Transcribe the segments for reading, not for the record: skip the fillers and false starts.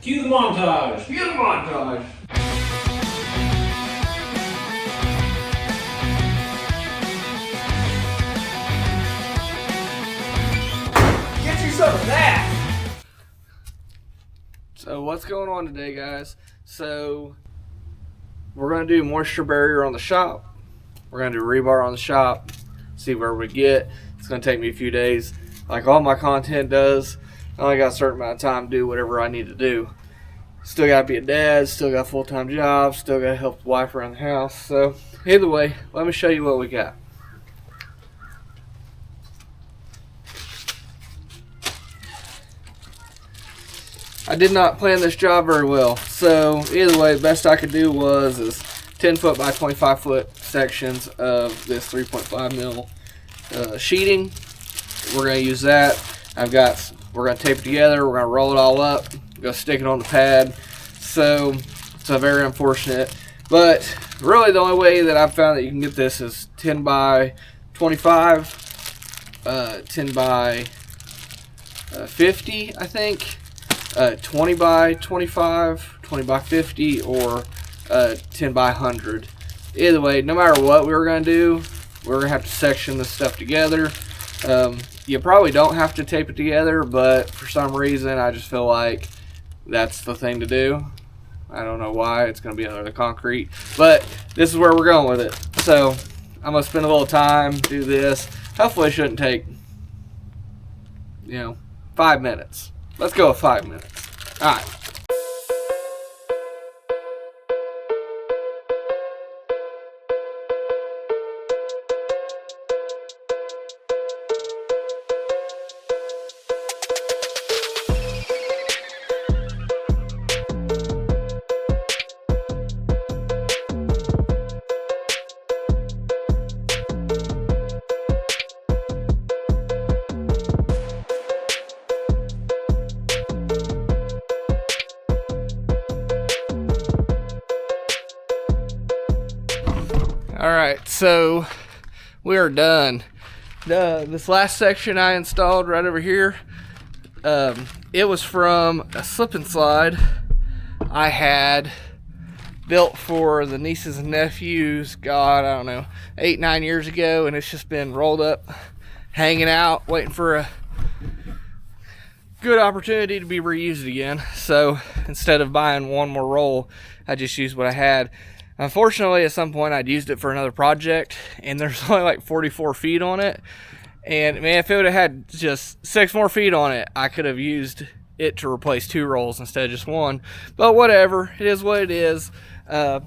Cue the montage! Cue the montage! Get you some of that! So what's going on today, guys? So we're going to do moisture barrier on the shop. We're going to do rebar on the shop. See where we get. It's going to take me a few days. Like all my content does. I only got a certain amount of time to do whatever I need to do. Still got to be a dad. Still got a full-time job. Still got to help the wife around the house. So either way, let me show you what we got. I did not plan this job very well, so either way, the best I could do was 10 foot by 25 foot sections of this 3.5 mil sheeting. We're going to use that. We're going to tape it together. We're going to roll it all up. Go stick it on the pad. So it's very unfortunate, but really the only way that I've found that you can get this is 10 by 25, 10 by 50, I think. 20 by 25, 20 by 50, or 10 by 100. Either way, no matter what we were going to do, we're going to have to section this stuff together. You probably don't have to tape it together, but for some reason I just feel like that's the thing to do. I don't know why. It's going to be under the concrete, but this is where we're going with it. So I'm going to spend a little time, do this. Hopefully it shouldn't take, 5 minutes. Let's go with 5 minutes. All right. Alright, so we are done. This last section I installed right over here, it was from a slip and slide I had built for the nieces and nephews, God, I don't know, 8-9 years ago, and it's just been rolled up, hanging out, waiting for a good opportunity to be reused again. So instead of buying one more roll, I just used what I had. Unfortunately, at some point I'd used it for another project, and there's only like 44 feet on it. And man, if it would have had just 6 more feet on it, I could have used it to replace 2 rolls instead of just 1. But whatever, it is what it is. I'm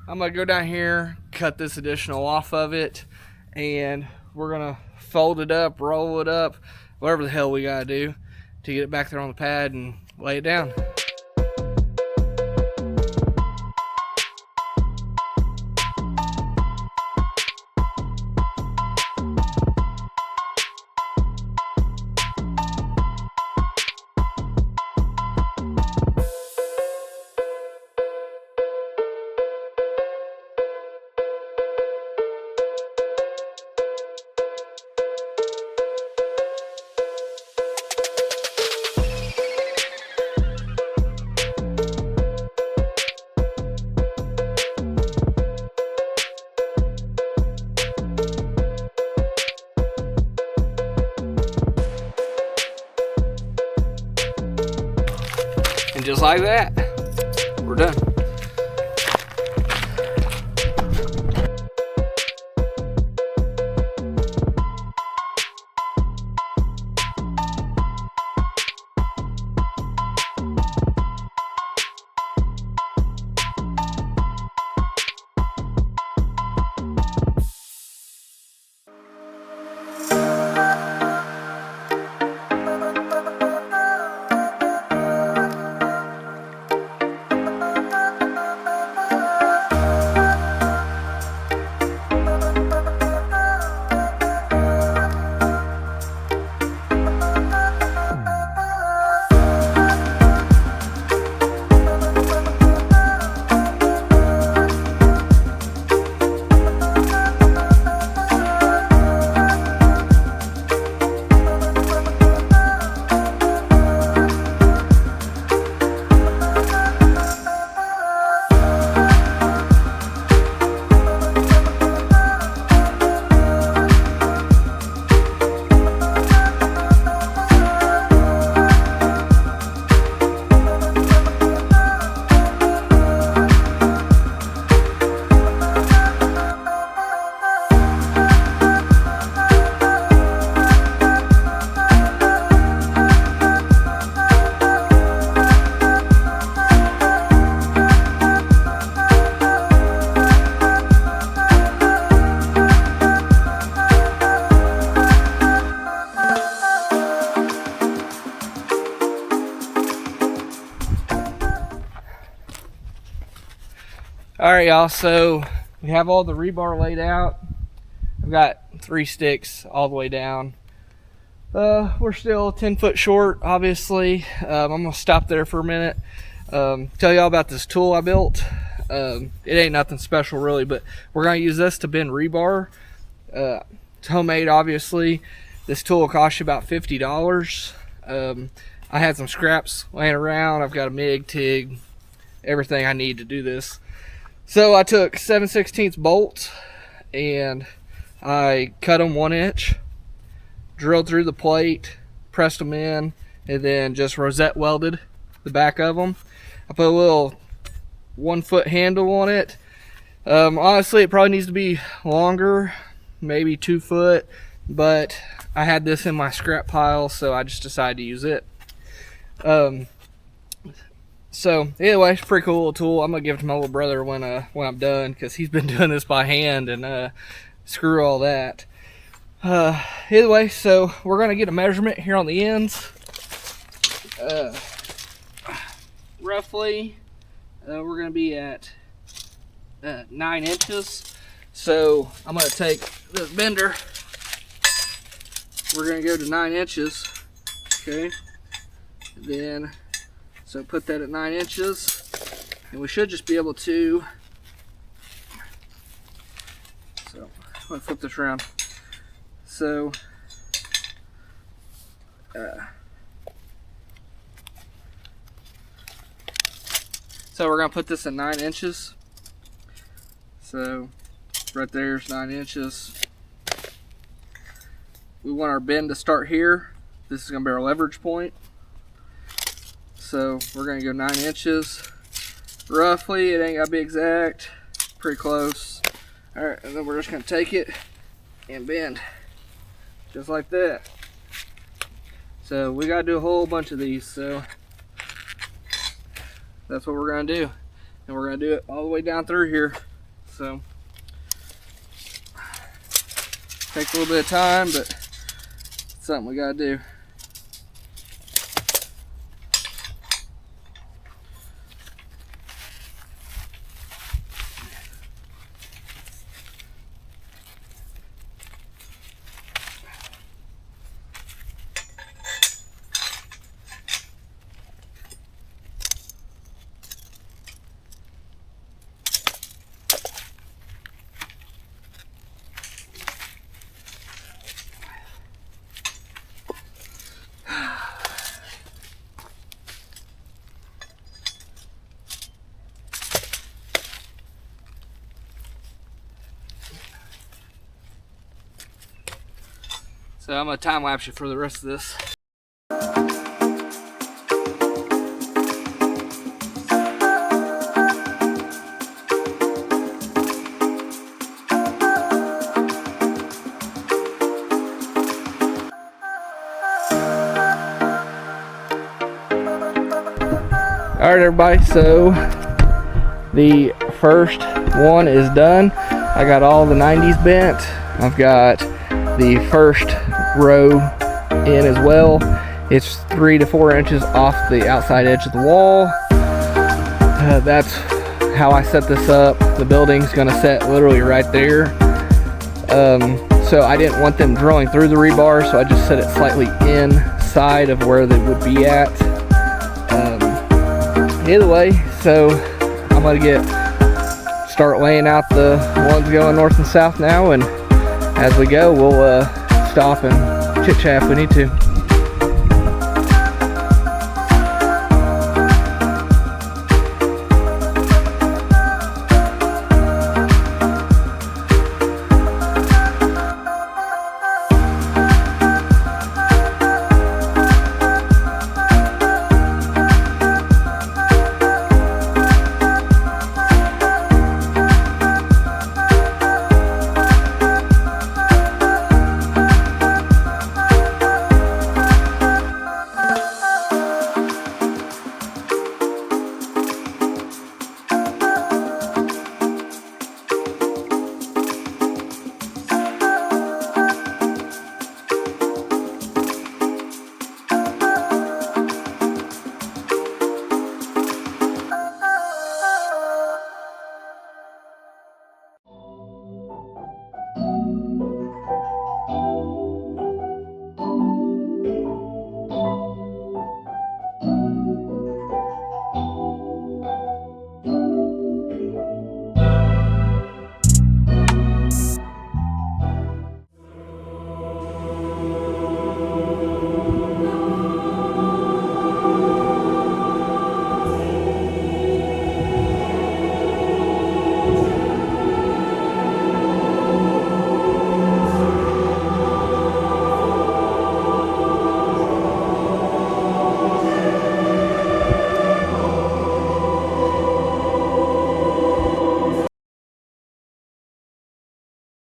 gonna go down here, cut this additional off of it, and we're gonna fold it up, roll it up, whatever the hell we gotta do to get it back there on the pad and lay it down. And just like that, we're done. All right, y'all, so we have all the rebar laid out. I've got 3 sticks all the way down. We're still 10 foot short, obviously. I'm gonna stop there for a minute. Tell y'all about this tool I built. It ain't nothing special really, but we're gonna use this to bend rebar. It's homemade, obviously. This tool will cost you about $50. I had some scraps laying around. I've got a MIG, TIG, everything I need to do this. So I took 7/16 bolts and I cut them 1 inch, drilled through the plate, pressed them in, and then just rosette welded the back of them. I put a little 1 foot handle on it. Honestly, it probably needs to be longer, maybe 2 foot, but I had this in my scrap pile, so I just decided to use it. So anyway, it's a pretty cool little tool. I'm gonna give it to my little brother when I'm done, because he's been doing this by hand, and screw all that. Either way, so we're gonna get a measurement here on the ends. Roughly, we're gonna be at 9 inches. So I'm gonna take this bender. We're gonna go to 9 inches. Okay. Then, so put that at 9 inches, and we should just be able to. So I'm gonna flip this around. So we're gonna put this at 9 inches. So right there's 9 inches. We want our bend to start here. This is gonna be our leverage point. So we're gonna go 9 inches. Roughly, it ain't gotta be exact, pretty close. All right, and then we're just gonna take it and bend, just like that. So we gotta do a whole bunch of these, so that's what we're gonna do. And we're gonna do it all the way down through here. So, takes a little bit of time, but it's something we gotta do. So I'm gonna time lapse you for the rest of this. All right, everybody, so the first one is done. I got all the 90s bent. I've got the first row in as well. It's 3 to 4 inches off the outside edge of the wall. That's how I set this up. The building's gonna set literally right there. So I didn't want them drilling through the rebar, so I just set it slightly inside of where they would be at. Either way, so I'm gonna start laying out the ones going north and south now, and as we go, we'll stop and chit chat if we need to.